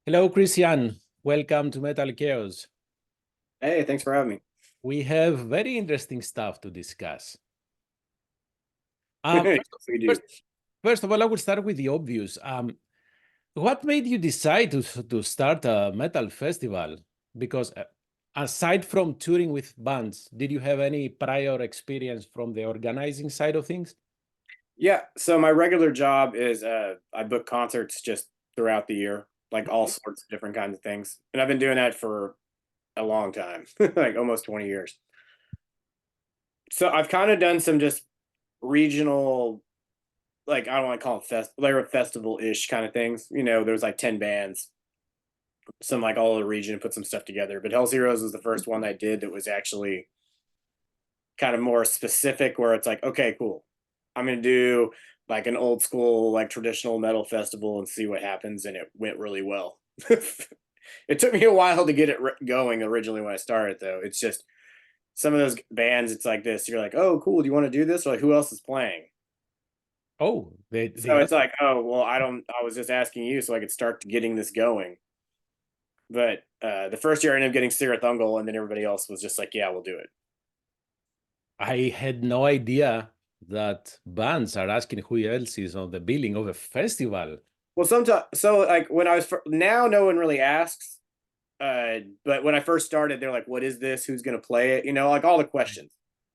Hello, Christian. Welcome to MetalKaoz. Hey, thanks for having me. We have very interesting stuff to discuss. Yes, we First, do. first of all, I will start with the obvious. What made you decide to start a metal festival? Because aside from touring with bands, did you have any prior experience from the organizing side of things? Yeah, so my regular job is I book concerts just throughout the year, like all Okay. sorts of different kinds of things. And I've been doing that for a long time, like almost 20 years. So I've kind of done some just regional, like I don't want to call them they're festival-ish kind of things. There's like 10 bands, some like all over the region put some stuff together. But Hell's Heroes was the first one I did that was actually kind of more specific where it's like, okay, cool. I'm going to do like an old school, like traditional metal festival and see what happens. And it went really well. It took me a while to get it going originally when I started, though. It's just some of those bands, it's like this. You're like, oh, cool. Do you want to do this? Or like, who else is playing? Oh, So they it's asked. like, oh, well, I was just asking you so I could start getting this going. But the first year I ended up getting Sirathungal, and then everybody else was just like, yeah, we'll do it. I had no idea that bands are asking who else is on the billing of a festival. Well, sometimes, so like when I was now, no one really asks. But when I first started, they're like, "What is this? Who's gonna play it?" Like all the questions.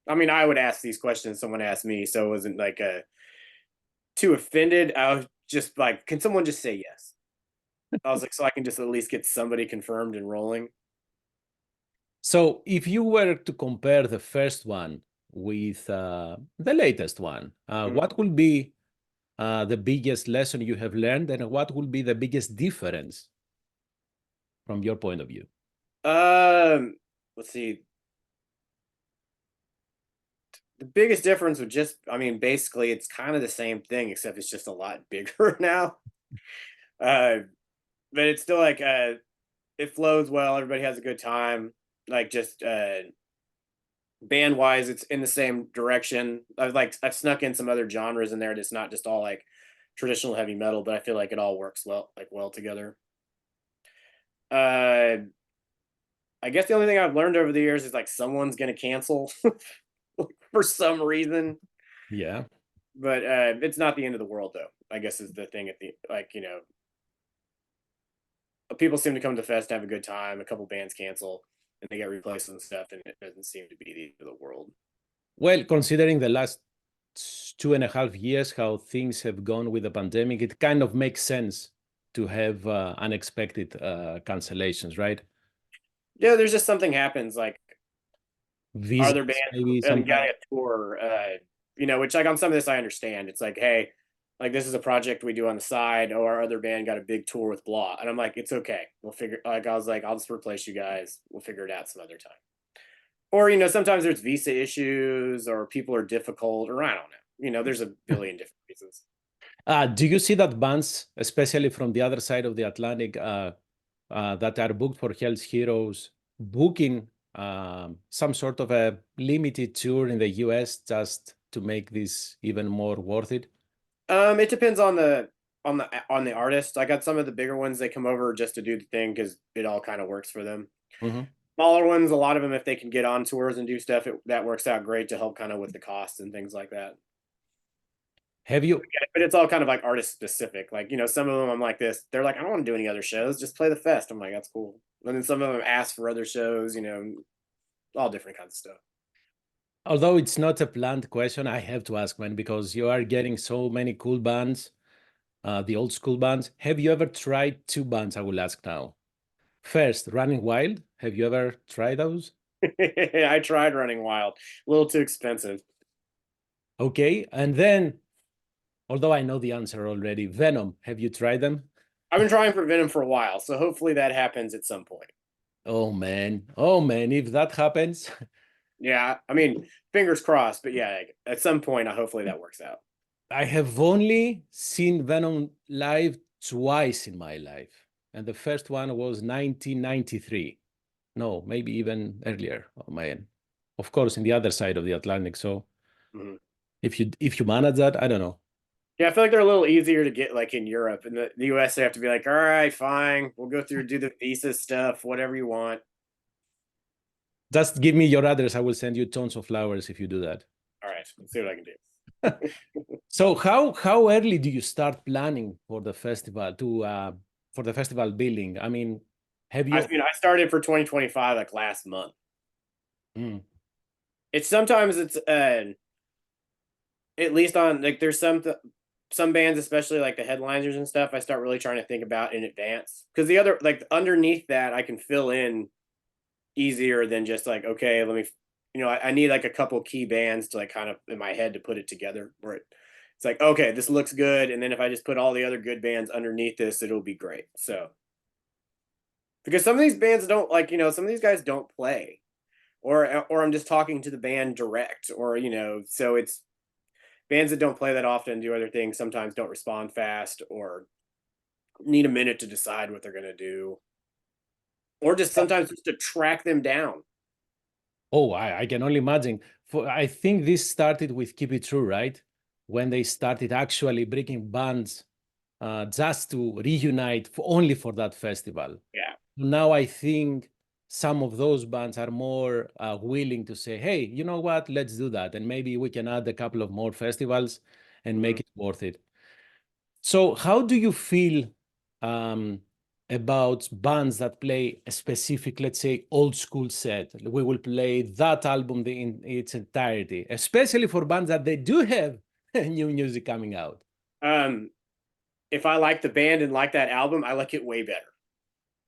I mean, I would ask these questions. Someone asked me, so it wasn't like too offended. I was just like, "Can someone just say yes?" I was like, so I can just at least get somebody confirmed and rolling. So, if you were to compare the first one with the latest one, Mhm. what will be the biggest lesson you have learned, and what will be the biggest difference from your point of view? Um, let's see. The biggest difference would just, I mean, basically, it's kind of the same thing, except it's just a lot bigger now. Uh, but it's still like it flows well. Everybody has a good time. Like just band wise, it's in the same direction. I've snuck in some other genres in there. That's not just all like traditional heavy metal, but I feel like it all works well together. Uh, I guess the only thing I've learned over the years is like someone's gonna cancel for some reason, Yeah. but it's not the end of the world though. I guess is the thing at the people seem to come to Fest and have a good time. A couple bands cancel and they get replaced and stuff, and it doesn't seem to be the end of the world. Well, considering the last 2.5 years, how things have gone with the pandemic, it kind of makes sense to have unexpected cancellations, right? Yeah, there's just something happens. Like other Visas, bands maybe and got sometimes. a tour, which like on some of this I understand. It's like, hey, like this is a project we do on the side. Oh, our other band got a big tour with blah, and I'm like, it's okay. We'll figure. Like I was like, I'll just replace you guys. We'll figure it out some other time. Or sometimes there's visa issues or people are difficult, or I don't know. There's a billion different reasons. Do you see that bands, especially from the other side of the Atlantic, that are booked for Hell's Heroes, booking some sort of a limited tour in the US just to make this even more worth it? It depends on the artist. I got some of the bigger ones. They come over just to do the thing because it all kind of works for them. Mhm. Smaller ones, a lot of them, if they can get on tours and do stuff, that works out great to help kind of with the costs and things like that. Have you But it's all kind of like artist specific. Like, some of them I'm like this. They're like, I don't want to do any other shows. Just play the fest. I'm like, that's cool. And then some of them ask for other shows, all different kinds of stuff. Although it's not a planned question, I have to ask, man, because you are getting so many cool bands, the old school bands. Have you ever tried two bands? I will ask now. First, Running Wild. Have you ever tried those? I tried Running Wild. A little too expensive. Okay. And then, although I know the answer already, Venom. Have you tried them? I've been trying for Venom for a while, so hopefully that happens at some point. Oh, man. Oh, man. If that happens, Yeah, I mean, fingers crossed, but yeah, like, at some point, hopefully that works out. I have only seen Venom live twice in my life. And the first one was 1993. No, maybe even earlier on my end. Of course, in the other side of the Atlantic. So Mhm. if you manage that, I don't know. Yeah, I feel like they're a little easier to get like in Europe. In the US, they have to be like, all right, fine, we'll go through, do the visa stuff, whatever you want. Just give me your address. I will send you tons of flowers if you do that. All right, let's see what I can do. So how early do you start planning for the festival for the festival building? I mean, have I you? mean, I started for 2025 like last month. Mm, It's sometimes it's at least on like there's some bands, especially like the headliners and stuff, I start really trying to think about in advance because the other like underneath that I can fill in easier than just like okay, let me I need like a couple key bands to like kind of in my head to put it together where it's like okay, this looks good, and then if I just put all the other good bands underneath this, it'll be great. So because some of these bands don't like some of these guys don't play or I'm just talking to the band direct or so it's bands that don't play that often do other things sometimes don't respond fast or need a minute to decide what they're going to do or just sometimes just to track them down. oh, I can only imagine. I think this started with Keep It True, right? When they started actually bringing bands just to reunite only for that festival. Yeah. Now I think some of those bands are more willing to say, hey, you know what, let's do that. And maybe we can add a couple of more festivals and Mhm. make it worth it. So how do you feel um, about bands that play a specific, let's say, old school set? We will play that album in its entirety, especially for bands that they do have new music coming out. um if I like the band and like that album, I like it way better.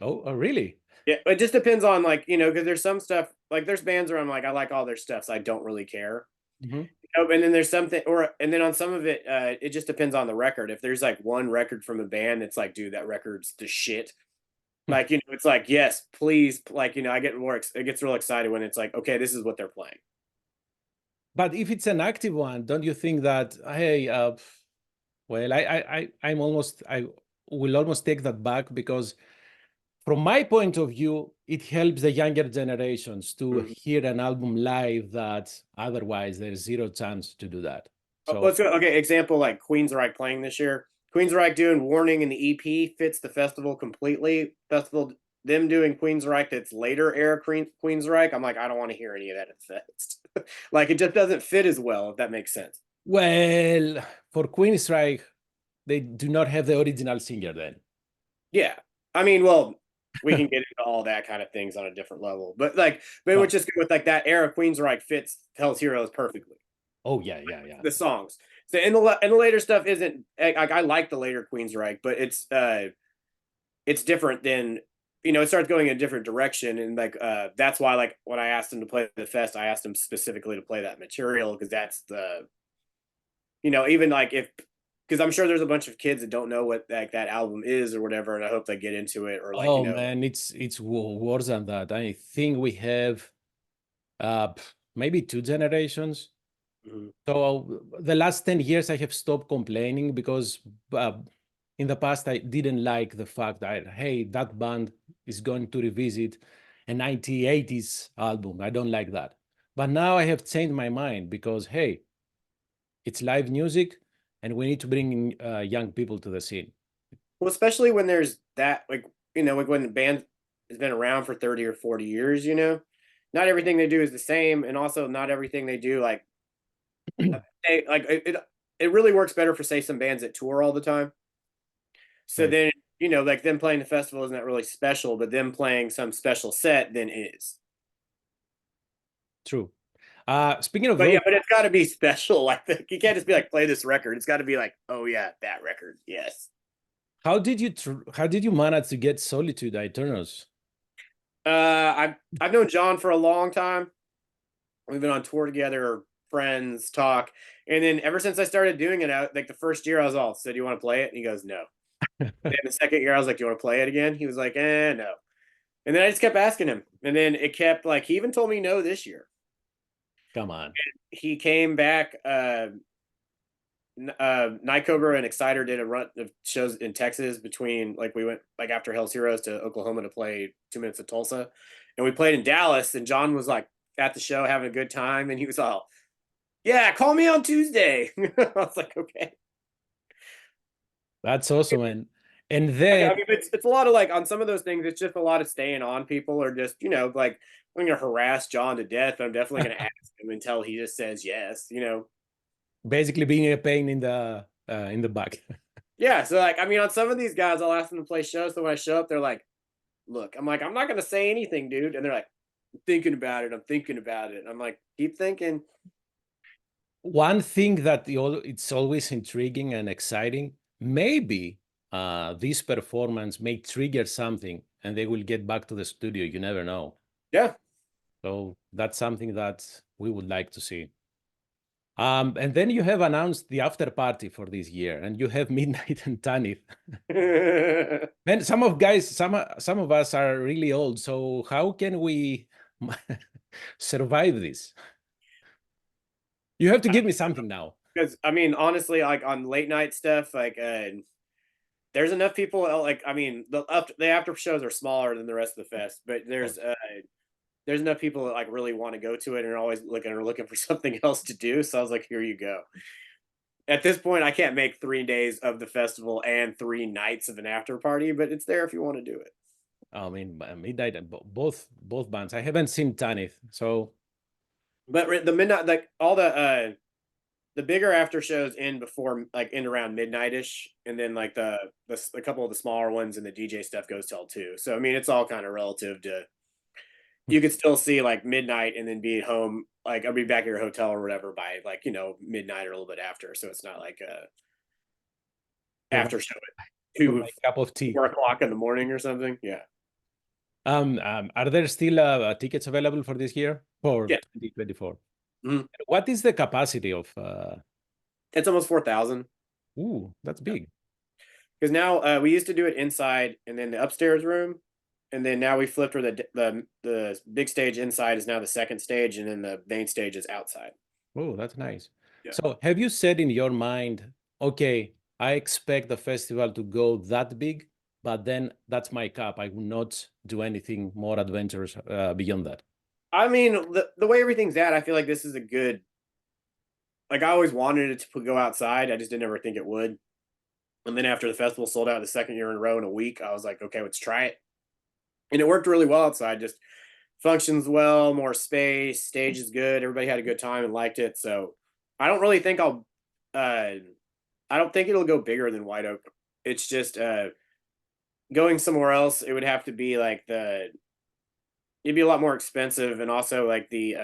Oh, really? Yeah, it just depends on like because there's some stuff like there's bands where I'm like I like all their stuff so I don't really care. Mhm. And then there's something or and then on some of it it just depends on the record. If there's like one record from a band it's like dude that record's the shit. Like, it's like, yes, please. Like, I get it gets real excited when it's like, okay, this is what they're playing. But if it's an active one, don't you think that, hey, well, I will almost take that back because from my point of view, it helps the younger generations to Mhm. hear an album live that otherwise there's zero chance to do that. So, Let's go. Okay, example like Queensryche playing this year. Queensryche doing Warning in the EP fits the festival completely. Festival, them doing Queensryche that's later era Queensryche. I'm like, I don't want to hear any of that at Fest. Like, it just doesn't fit as well, if that makes sense. well, for Queenstrike, they do not have the original singer then. Yeah. I mean, well, we can get into all that kind of things on a different level, but we're No. just go with like that era Queensryche fits Hell's Heroes perfectly. Oh, yeah, yeah, yeah. The songs. So and the later stuff isn't like I like the later Queensryche, but it's different than it starts going in a different direction and like that's why like when I asked him to play the fest, I asked him specifically to play that material because that's the even like if because I'm sure there's a bunch of kids that don't know what like that album is or whatever, and I hope they get into it or like Oh man, it's worse than that. I think we have maybe two generations. mhm. So the last 10 years, I have stopped complaining because uh, in the past, I didn't like the fact that, hey, that band is going to revisit a 1980s album. I don't like that. But now I have changed my mind because, hey, it's live music and we need to bring in young people to the scene. Well, especially when there's that like like when the band has been around for 30 or 40 years, not everything they do is the same, and also not everything they do like it really works better for say some bands that tour all the time. So Right. then like them playing the festival isn't that really special, but them playing some special set then is. True. Speaking of But those, yeah, but it's got to be special. Like you can't just be like play this record. It's got to be like oh yeah that record yes. how did you manage to get Solitude Eternals? I've known John for a long time. We've been on tour together, friends, talk, and then ever since I started doing it, like the first year I was all, so do you want to play it? And he goes no. And the second year I was like, do you want to play it again? He was like, no. And then I just kept asking him, and then it kept like he even told me no this year. Come on. He came back. Night Cobra and Exciter did a run of shows in Texas between like we went like after Hell's Heroes to Oklahoma to play 2 minutes of Tulsa, and we played in Dallas. And John was like at the show having a good time, and he was all, "Yeah, call me on Tuesday." I was like, "Okay." That's awesome, man. And I then mean, it's a lot of like on some of those things, it's just a lot of staying on people or just, like I'm gonna harass John to death. I'm definitely gonna ask him until he just says yes. basically being a pain in the back. Yeah. So like, I mean, on some of these guys, I'll ask them to play shows. So when I show up, they're like, look, I'm like, I'm not gonna say anything, dude. And they're like, I'm thinking about it. I'm thinking about it. And I'm like, keep thinking. One thing that it's always intriguing and exciting, maybe this performance may trigger something and they will get back to the studio. You never know. Yeah. So that's something that we would like to see. And then you have announced the after party for this year, and you have Midnight and Tanith. Man, some of us are really old. So how can we survive this? You have to give me something now. Because I mean, honestly, like on late night stuff, like there's enough people. Like I mean, the after shows are smaller than the rest of the fest, but there's enough people that like really want to go to it and are always looking for something else to do. So I was like, here you go. At this point, I can't make 3 days of the festival and 3 nights of an after party, but it's there if you want to do it. I mean, Midnight and both bands. I haven't seen Tanith, so But the midnight, like all the bigger after shows in before like in around midnightish, and then like the couple of the smaller ones and the DJ stuff goes till 2. So I mean, it's all kind of relative to. You could still see like midnight and then be at home. Like I'll be back at your hotel or whatever by like midnight or a little bit after. So it's not like a for after show at for two my cup of tea. 4 o'clock in the morning or something. Yeah. Are there still tickets available for this year for Yeah. 2024? Mhm. What is the capacity of? It's almost 4,000. Ooh, that's big. Because now we used to do it inside and then the upstairs room, and then now we flipped where the big stage inside is now the second stage, and then the main stage is outside. Oh, that's nice. Yeah. So, have you said in your mind, okay, I expect the festival to go that big, but then that's my cap. I will not do anything more adventurous beyond that. I mean, the way everything's at, I feel like this is a good. Like I always wanted it to go outside. I just didn't ever think it would. And then after the festival sold out the second year in a row in a week, I was like, okay, let's try it. And it worked really well outside. Just functions well, more space, stage is good. Everybody had a good time and liked it. So I don't really think uh I don't think it'll go bigger than White Oak. It's just going somewhere else, it would have to be like it'd be a lot more expensive, and also like the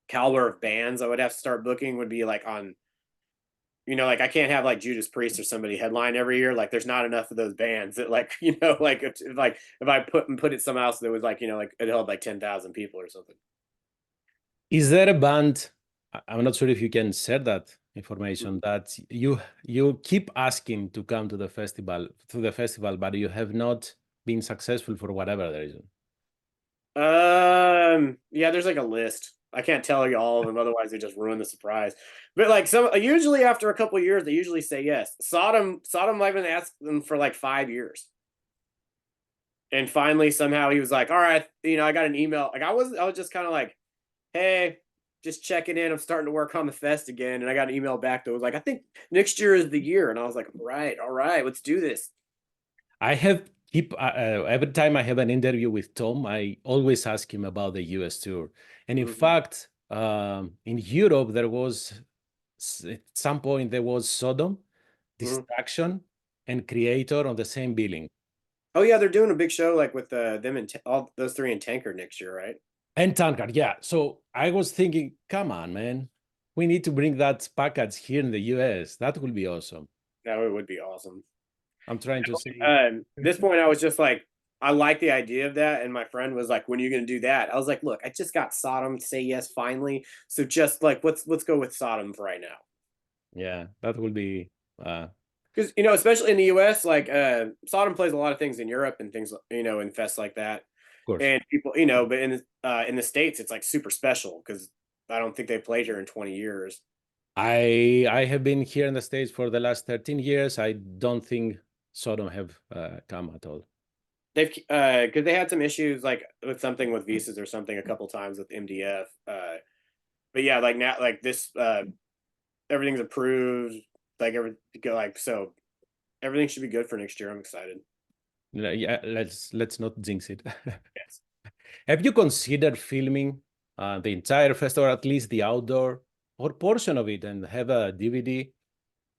caliber of bands I would have to start booking would be like on like I can't have like Judas Priest or somebody headline every year. Like there's not enough of those bands that like like if I put it somewhere else that was like like it held like 10,000 people or something. Is there a band? I'm not sure if you can share that information that you keep asking to come to the festival, but you have not been successful for whatever reason. Yeah, there's like a list. I can't tell you all of them, otherwise they just ruin the surprise. But like some usually after a couple of years, they usually say yes. Sodom I've been asking them for like 5 years. And finally somehow he was like, all right, I got an email. Like I was just kind of like, hey, just checking in. I'm starting to work on the fest again. And I got an email back that was like, I think next year is the year. And I was like, all right, let's do this. I have every time I have an interview with Tom, I always ask him about the US tour. And in fact, in Europe, there was at some point there was Sodom, Distraction, and Creator on the same billing. Oh yeah, they're doing a big show like with them and all those three in Tankard next year, right? And Tankard, yeah. So I was thinking, come on, man. We need to bring that package here in the US. That would be awesome. That would be awesome. I'm trying to see. This point, I was just like, I like the idea of that, and my friend was like, "When are you going to do that?" I was like, "Look, I just got Sodom to say yes finally, so just like let's go with Sodom for right now." Yeah, that will be. Because especially in the U.S., like Sodom plays a lot of things in Europe and things in fests like that, Of course. and people but in the States, it's like super special because I don't think they played here in 20 years. I have been here in the States for the last 13 years. I don't think Sodom have come at all. They've because they had some issues like with something with visas or something a couple times with MDF. But yeah, like now, like this, everything's approved. Like so everything should be good for next year. I'm excited. Yeah, let's not jinx it. Yes. Have you considered filming the entire festival, or at least the outdoor or portion of it, and have a DVD?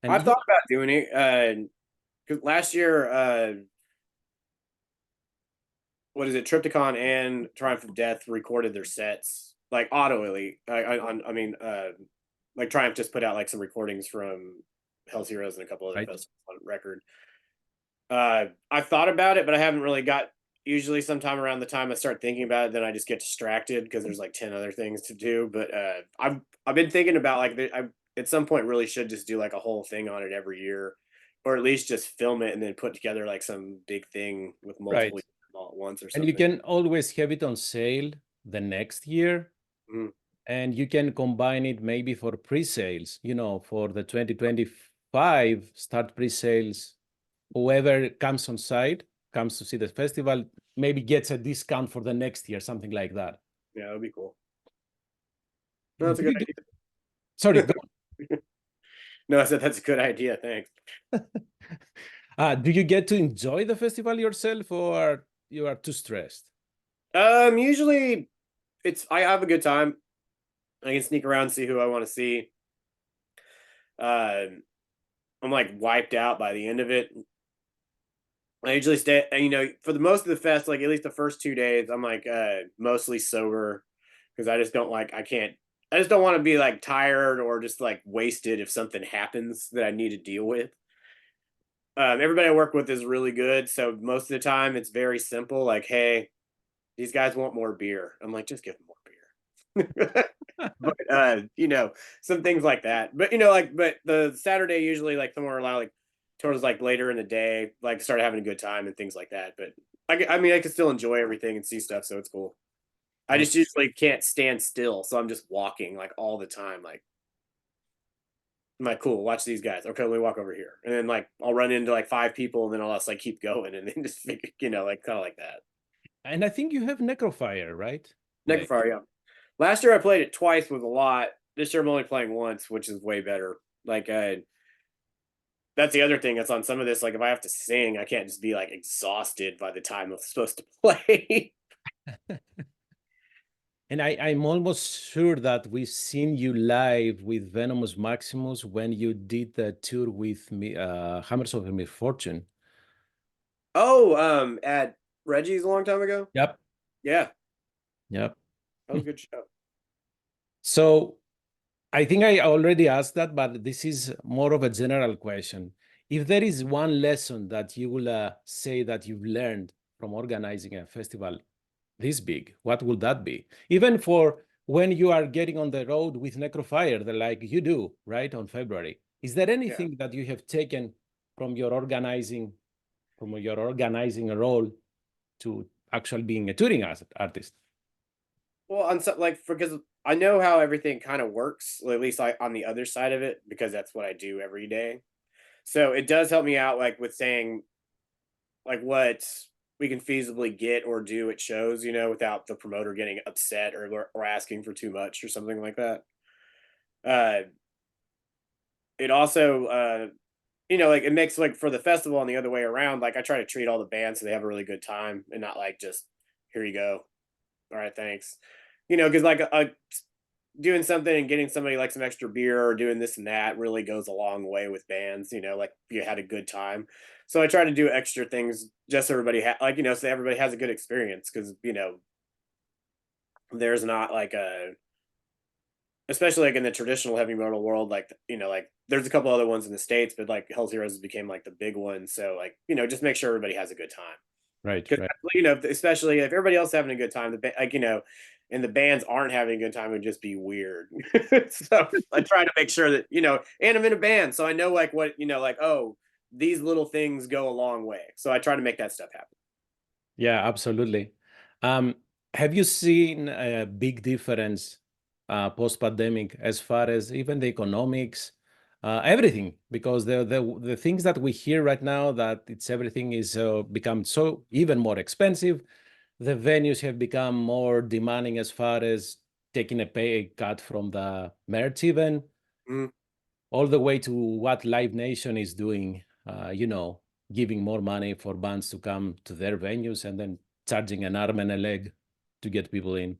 And I've thought about doing it. Because last year, what is it? Triptychon and Triumph of Death recorded their sets like auto elite. I mean, like Triumph just put out like some recordings from Hell's Heroes and a couple other right? festivals on record. I've thought about it, but I haven't really got. Usually, sometime around the time I start thinking about it, then I just get distracted because there's like 10 other things to do. But I've been thinking about like I at some point really should just do like a whole thing on it every year, or at least just film it and then put together like some big thing with multiple Right. all at once or And you something. can always have it on sale the next year, Mhm. and you can combine it maybe for pre-sales, for the 2025 start pre-sales. Whoever comes on site, comes to see the festival, maybe gets a discount for the next year, something like that. Yeah, that'd be cool. No, that's a Do good you idea. Sorry, go No, I said that's a good idea. Thanks. do you get to enjoy the festival yourself, or you are too stressed? Usually I have a good time. I can sneak around, see who I want to see. Um, I'm like wiped out by the end of it. I usually stay, for the most of the fest, like at least the first 2 days, I'm like mostly sober because I just don't want to be like tired or just like wasted if something happens that I need to deal with. Everybody I work with is really good, so most of the time it's very simple. Like, hey, these guys want more beer. I'm like, just give them more beer. But some things like that. But but the Saturday usually like somewhere around like towards like later in the day, like start having a good time and things like that. But I mean I can still enjoy everything and see stuff, so it's cool. I Oh, just usually can't stand still, so I'm just walking like all the time. Like I'm like, cool, watch these guys. Okay, let me walk over here. And then like I'll run into like five people and then I'll just like keep going and then just like kind of like that. and I think you have Necrofire, right? Like, Necrofire, yeah. Last year I played it twice with a lot. This year I'm only playing once, which is way better. Like that's the other thing that's on some of this. Like if I have to sing, I can't just be like exhausted by the time I'm supposed to play. and I'm almost sure that we've seen you live with Venomous Maximus when you did the tour with me, Hammers of Misfortune. Oh, at Reggie's a long time ago. Yep. Yeah, Yep. that was a good show. So I think I already asked that, but this is more of a general question. If there is one lesson that you will say that you've learned from organizing a festival this big, what would that be? Even for when you are getting on the road with Necrofire, like you do, right, on February. Is there Yeah. anything that you have taken from your organizing role to actually being a touring artist? Well, on some like because I know how everything kind of works, or at least like on the other side of it, because that's what I do every day. So it does help me out, like with saying like what we can feasibly get or do at shows, without the promoter getting upset or asking for too much or something like that. Uh, it also, like it makes like for the festival and the other way around. Like I try to treat all the bands so they have a really good time and not like just here you go, all right, thanks. Because like doing something and getting somebody like some extra beer or doing this and that really goes a long way with bands, like you had a good time. So I try to do extra things just so everybody so everybody has a good experience because, there's not like especially like in the traditional heavy metal world, like, like there's a couple other ones in the States, but like Hell's Heroes became like the big one. So like, just make sure everybody has a good time. Right, Because right. especially if everybody else is having a good time, and the bands aren't having a good time, it would just be weird. So I try to make sure that and I'm in a band, so I know like what like oh these little things go a long way. So I try to make that stuff happen. Yeah, absolutely. Um, have you seen a big difference post-pandemic as far as even the economics, everything? Because the things that we hear right now that it's everything is become so even more expensive. The venues have become more demanding as far as taking a pay cut from the merch even, Mhm. all the way to what Live Nation is doing. you know, giving more money for bands to come to their venues and then charging an arm and a leg to get people in.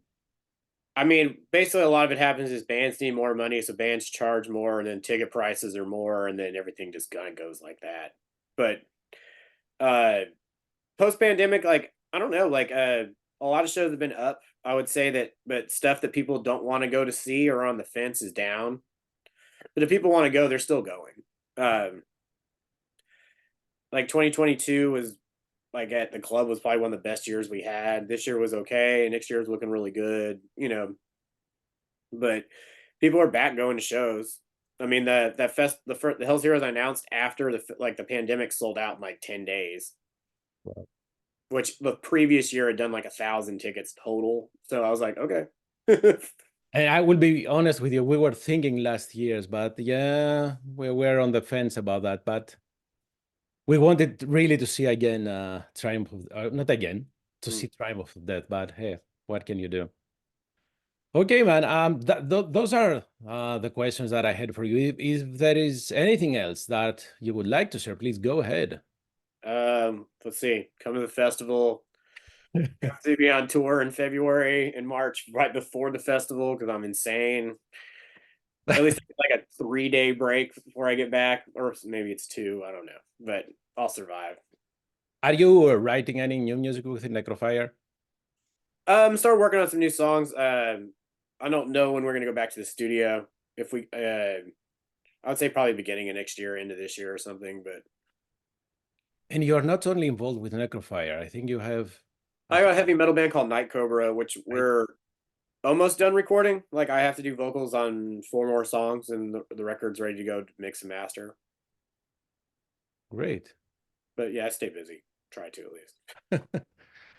I mean, basically, a lot of it happens is bands need more money, so bands charge more, and then ticket prices are more, and then everything just kind of goes like that. But post pandemic, like I don't know, like a lot of shows have been up. I would say that, but stuff that people don't want to go to see or on the fence is down. But if people want to go, they're still going. Like 2022 was like at the club was probably one of the best years we had. This year was okay. Next year is looking really good, you know. But people are back going to shows. I mean, the Hell's Heroes I announced after the pandemic sold out in like 10 days, Wow. which the previous year had done like 1,000 tickets total. So I was like, okay. And I will be honest with you, we were thinking last year's, but yeah, we were on the fence about that. But we wanted really to see again Triumph of, not again, to see Triumph of Death, but hey, what can you do? Okay, man. Those are the questions that I had for you. If there is anything else that you would like to share, please go ahead. Let's see. Come to the festival. To be on tour in February and March, right before the festival, because I'm insane. At least like a 3-day break before I get back, or maybe it's 2. I don't know, but I'll survive. Are you writing any new music with Necrofire? Start working on some new songs. I don't know when we're gonna go back to the studio. If we, I would say probably beginning of next year, into this year or something. But And you're not only involved with Necrofire. I think you have. I got a heavy metal band called Night Cobra, which we're almost done recording. Like I have to do vocals on 4 more songs, and the record's ready to go to mix and master. Great. But yeah, I stay busy. Try to at least.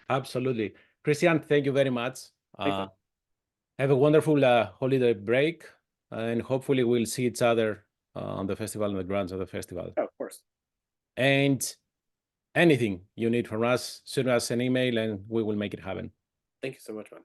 Absolutely. Christian, thank you very much. Thanks, Have a wonderful holiday break, and hopefully we'll see each other on the festival, on the grounds of the festival. oh, of course. And anything you need from us, send us an email and we will make it happen. Thank you so much, man.